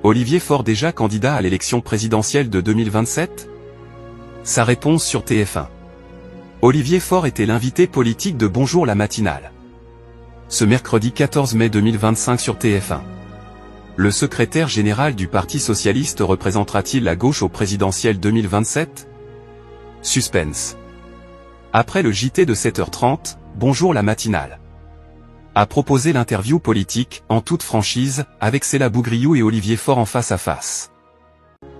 Olivier Faure déjà candidat à l'élection présidentielle de 2027? Sa réponse sur TF1. Olivier Faure était l'invité politique de Bonjour la matinale. Ce mercredi 14 mai 2025 sur TF1. Le secrétaire général du Parti socialiste représentera-t-il la gauche au présidentiel 2027? Suspense. Après le JT de 7h30, Bonjour la matinale a proposé l'interview politique, en toute franchise, avec Céla Bougriou et Olivier Faure en face à face.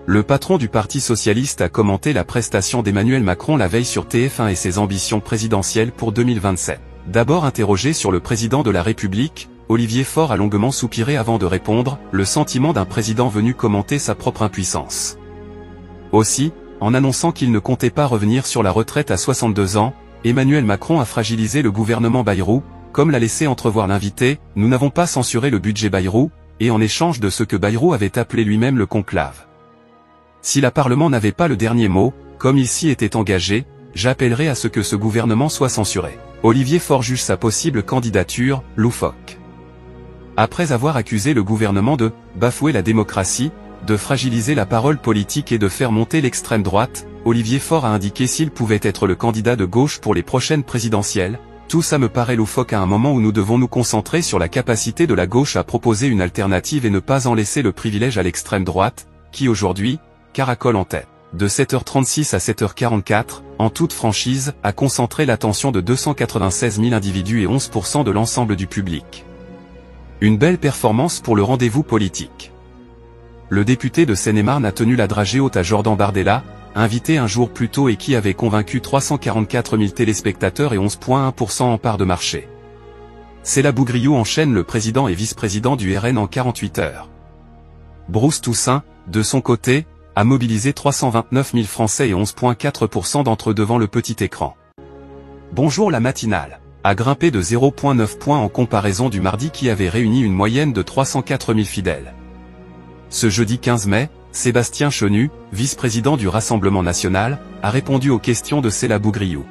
Le patron du Parti socialiste a commenté la prestation d'Emmanuel Macron la veille sur TF1 et ses ambitions présidentielles pour 2027. D'abord interrogé sur le président de la République, Olivier Faure a longuement soupiré avant de répondre, le sentiment d'un président venu commenter sa propre impuissance. Aussi, en annonçant qu'il ne comptait pas revenir sur la retraite à 62 ans, Emmanuel Macron a fragilisé le gouvernement Bayrou. Comme l'a laissé entrevoir l'invité, nous n'avons pas censuré le budget Bayrou, et en échange de ce que Bayrou avait appelé lui-même le conclave. Si la Parlement n'avait pas le dernier mot, comme il s'y était engagé, j'appellerai à ce que ce gouvernement soit censuré. Olivier Faure juge sa possible candidature loufoque. Après avoir accusé le gouvernement de bafouer la démocratie, de fragiliser la parole politique et de faire monter l'extrême droite, Olivier Faure a indiqué s'il pouvait être le candidat de gauche pour les prochaines présidentielles. Tout ça me paraît loufoque à un moment où nous devons nous concentrer sur la capacité de la gauche à proposer une alternative et ne pas en laisser le privilège à l'extrême droite, qui aujourd'hui, caracole en tête. De 7h36 à 7h44, en toute franchise, a concentré l'attention de 296 000 individus et 11% de l'ensemble du public. Une belle performance pour le rendez-vous politique. Le député de Seine-et-Marne a tenu la dragée haute à Jordan Bardella, invité un jour plus tôt et qui avait convaincu 344 000 téléspectateurs et 11,1% en part de marché. Céla Bougriou enchaîne le président et vice-président du RN en 48 heures. Bruce Toussaint, de son côté, a mobilisé 329 000 Français et 11,4% d'entre eux devant le petit écran. Bonjour la matinale a grimpé de 0,9 points en comparaison du mardi qui avait réuni une moyenne de 304 000 fidèles. Ce jeudi 15 mai, Sébastien Chenu, vice-président du Rassemblement national, a répondu aux questions de Céla Bougriou.